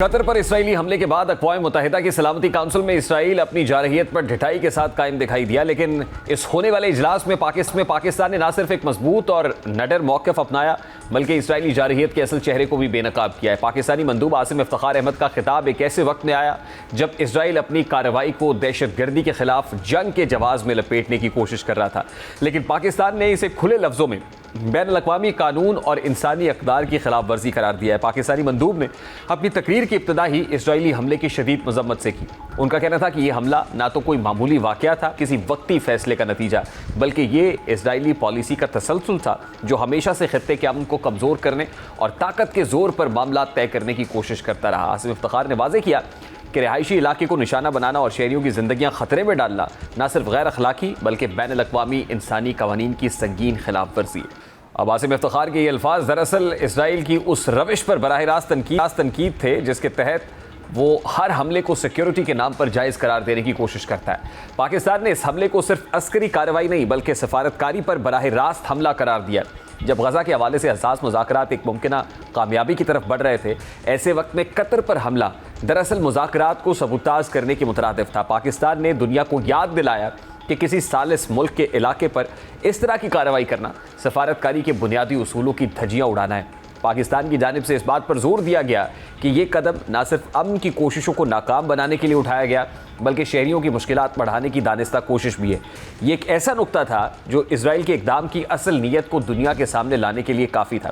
قطر پر اسرائیلی حملے کے بعد اقوام متحدہ کی سلامتی کونسل میں اسرائیل اپنی جارحیت پر ڈٹائی کے ساتھ قائم دکھائی دیا، لیکن اس ہونے والے اجلاس میں پاکستان نے نہ صرف ایک مضبوط اور نڈر موقف اپنایا بلکہ اسرائیلی جارحیت کے اصل چہرے کو بھی بے نقاب کیا ہے۔ پاکستانی مندوب عاصم افتخار احمد کا خطاب ایک ایسے وقت میں آیا جب اسرائیل اپنی کارروائی کو دہشت گردی کے خلاف جنگ کے جواز میں لپیٹنے کی کوشش کر رہا تھا، لیکن پاکستان نے اسے کھلے لفظوں میں بین الاقوامی قانون اور انسانی اقدار کی خلاف ورزی قرار دیا ہے۔ پاکستانی مندوب نے اپنی تقریر کی ابتدا ہی اسرائیلی حملے کی شدید مذمت سے کی۔ ان کا کہنا تھا کہ یہ حملہ نہ تو کوئی معمولی واقعہ تھا، کسی وقتی فیصلے کا نتیجہ، بلکہ یہ اسرائیلی پالیسی کا تسلسل تھا جو ہمیشہ سے خطے کے امن کو کمزور کرنے اور طاقت کے زور پر معاملات طے کرنے کی کوشش کرتا رہا۔ عاصم افتخار نے واضح کیا کہ رہائشی علاقے کو نشانہ بنانا اور شہریوں کی زندگیاں خطرے میں ڈالنا نہ صرف غیر اخلاقی بلکہ بین الاقوامی انسانی قوانین کی سنگین خلاف ورزی ہے۔ اب عاصم افتخار کے یہ الفاظ دراصل اسرائیل کی اس روش پر براہ راست تنقید تھے جس کے تحت وہ ہر حملے کو سیکیورٹی کے نام پر جائز قرار دینے کی کوشش کرتا ہے۔ پاکستان نے اس حملے کو صرف عسکری کارروائی نہیں بلکہ سفارتکاری پر براہ راست حملہ قرار دیا۔ جب غزہ کے حوالے سے حساس مذاکرات ایک ممکنہ کامیابی کی طرف بڑھ رہے تھے، ایسے وقت میں قطر پر حملہ دراصل مذاکرات کو سبوتاژ کرنے کے مترادف تھا۔ پاکستان نے دنیا کو یاد دلایا کہ کسی ثالث ملک کے علاقے پر اس طرح کی کارروائی کرنا سفارتکاری کے بنیادی اصولوں کی دھجیاں اڑانا ہے۔ پاکستان کی جانب سے اس بات پر زور دیا گیا کہ یہ قدم نہ صرف امن کی کوششوں کو ناکام بنانے کے لیے اٹھایا گیا بلکہ شہریوں کی مشکلات بڑھانے کی دانستہ کوشش بھی ہے۔ یہ ایک ایسا نقطہ تھا جو اسرائیل کے اقدام کی اصل نیت کو دنیا کے سامنے لانے کے لیے کافی تھا۔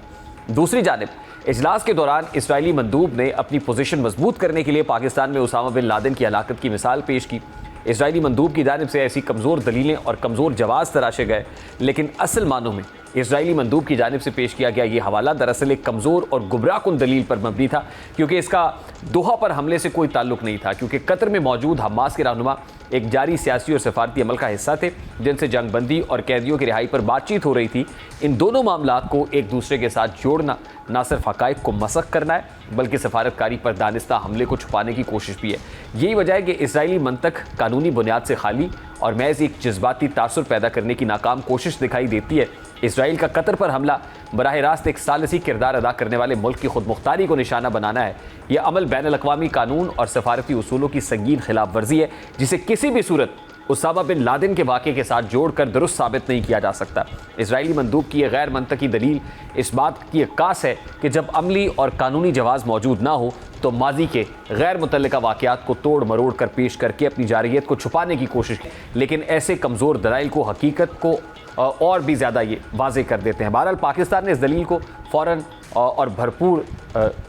دوسری جانب اجلاس کے دوران اسرائیلی مندوب نے اپنی پوزیشن مضبوط کرنے کے لیے پاکستان میں اسامہ بن لادن کی ہلاکت کی مثال پیش کی۔ اسرائیلی مندوب کی جانب سے ایسی کمزور دلیلیں اور کمزور جواز تراشے گئے، لیکن اصل معنوں میں اسرائیلی مندوب کی جانب سے پیش کیا گیا یہ حوالہ دراصل ایک کمزور اور گمراہ کن دلیل پر مبنی تھا، کیونکہ اس کا دوحہ پر حملے سے کوئی تعلق نہیں تھا، کیونکہ قطر میں موجود حماس کے رہنما ایک جاری سیاسی اور سفارتی عمل کا حصہ تھے جن سے جنگ بندی اور قیدیوں کی رہائی پر بات چیت ہو رہی تھی۔ ان دونوں معاملات کو ایک دوسرے کے ساتھ جوڑنا نہ صرف حقائق کو مسخ کرنا ہے بلکہ سفارتکاری پر دانستہ حملے کو چھپانے کی کوشش بھی ہے۔ یہی وجہ ہے کہ اسرائیلی منطق قانونی بنیاد سے خالی اور محض ایک جذباتی تاثر پیدا کرنے کی ناکام کوشش دکھائی دیتی ہے۔ اسرائیل کا قطر پر حملہ براہ راست ایک ثالثی کردار ادا کرنے والے ملک کی خود مختاری کو نشانہ بنانا ہے۔ یہ عمل بین الاقوامی قانون اور سفارتی اصولوں کی سنگین خلاف ورزی ہے جسے کسی بھی صورت اسامہ بن لادن کے واقعے کے ساتھ جوڑ کر درست ثابت نہیں کیا جا سکتا۔ اسرائیلی مندوب کی یہ غیر منطقی دلیل اس بات کی عکاس ہے کہ جب عملی اور قانونی جواز موجود نہ ہو تو ماضی کے غیر متعلقہ واقعات کو توڑ مروڑ کر پیش کر کے اپنی جارحیت کو چھپانے کی کوشش کی، لیکن ایسے کمزور دلائل کو حقیقت کو اور بھی زیادہ یہ واضح کر دیتے ہیں۔ بہرحال پاکستان نے اس دلیل کو فوراً اور بھرپور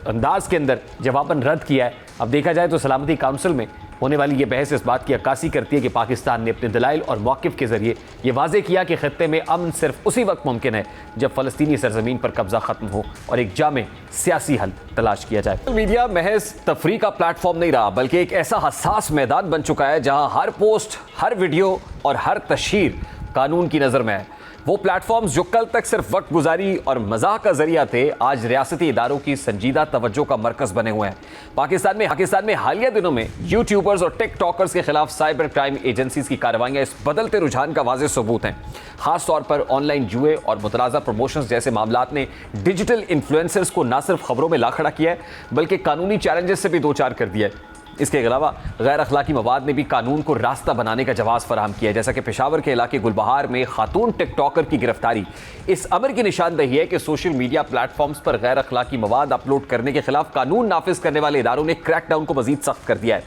انداز کے اندر جواباً رد کیا ہے۔ اب دیکھا جائے تو سلامتی کونسل میں ہونے والی یہ بحث اس بات کی عکاسی کرتی ہے کہ پاکستان نے اپنے دلائل اور موقف کے ذریعے یہ واضح کیا کہ خطے میں امن صرف اسی وقت ممکن ہے جب فلسطینی سرزمین پر قبضہ ختم ہو اور ایک جامع سیاسی حل تلاش کیا جائے۔ سوشل میڈیا محض تفریح کا پلیٹ فارم نہیں رہا بلکہ ایک ایسا حساس میدان بن چکا ہے جہاں ہر پوسٹ، ہر ویڈیو اور ہر تشہیر قانون کی نظر میں ہے۔ وہ پلیٹ فارمز جو کل تک صرف وقت گزاری اور مزاح کا ذریعہ تھے آج ریاستی اداروں کی سنجیدہ توجہ کا مرکز بنے ہوئے ہیں۔ پاکستان میں حالیہ دنوں میں یوٹیوبرز اور ٹک ٹاکرز کے خلاف سائبر کرائم ایجنسیز کی کارروائیاں اس بدلتے رجحان کا واضح ثبوت ہیں۔ خاص طور پر آن لائن جوئے اور متنازع پروموشنز جیسے معاملات نے ڈیجیٹل انفلوئنسرز کو نہ صرف خبروں میں لا کھڑا کیا ہے بلکہ قانونی چیلنجز سے بھی دوچار کر دیا ہے۔ اس کے علاوہ غیر اخلاقی مواد نے بھی قانون کو راستہ بنانے کا جواز فراہم کیا ہے، جیسا کہ پشاور کے علاقے گلبہار میں خاتون ٹک ٹاکر کی گرفتاری اس امر کی نشاندہی ہے کہ سوشل میڈیا پلیٹ فارمز پر غیر اخلاقی مواد اپلوڈ کرنے کے خلاف قانون نافذ کرنے والے اداروں نے کریک ڈاؤن کو مزید سخت کر دیا ہے۔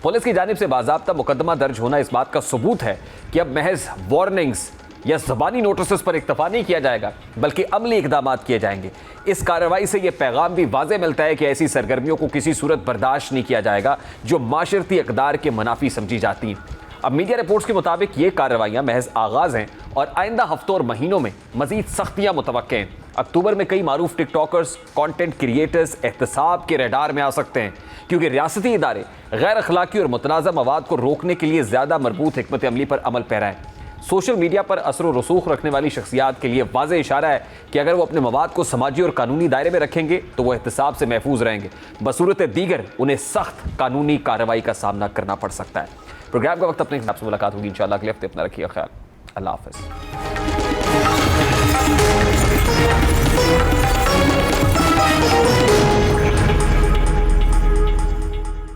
پولیس کی جانب سے باضابطہ مقدمہ درج ہونا اس بات کا ثبوت ہے کہ اب محض وارننگز یا زبانی نوٹسز پر اکتفا نہیں کیا جائے گا بلکہ عملی اقدامات کیے جائیں گے۔ اس کارروائی سے یہ پیغام بھی واضح ملتا ہے کہ ایسی سرگرمیوں کو کسی صورت برداشت نہیں کیا جائے گا جو معاشرتی اقدار کے منافی سمجھی جاتی ہیں۔ اب میڈیا رپورٹس کے مطابق یہ کارروائیاں محض آغاز ہیں اور آئندہ ہفتوں اور مہینوں میں مزید سختیاں متوقع ہیں۔ اکتوبر میں کئی معروف ٹک ٹاکرز، کانٹینٹ کریٹرز احتساب کے ریڈار میں آ سکتے ہیں کیونکہ ریاستی ادارے غیر اخلاقی اور متنازع مواد کو روکنے کے لیے زیادہ مربوط حکمت عملی پر عمل پیرا ہیں۔ سوشل میڈیا پر اثر و رسوخ رکھنے والی شخصیات کے لیے واضح اشارہ ہے کہ اگر وہ اپنے مواد کو سماجی اور قانونی دائرے میں رکھیں گے تو وہ احتساب سے محفوظ رہیں گے، بصورت دیگر انہیں سخت قانونی کارروائی کا سامنا کرنا پڑ سکتا ہے۔ پروگرام کا وقت اپنے آپ سے ملاقات ہوگی انشاءاللہ۔ اگلے ہفتے اپنا رکھیے خیال۔ اللہ حافظ۔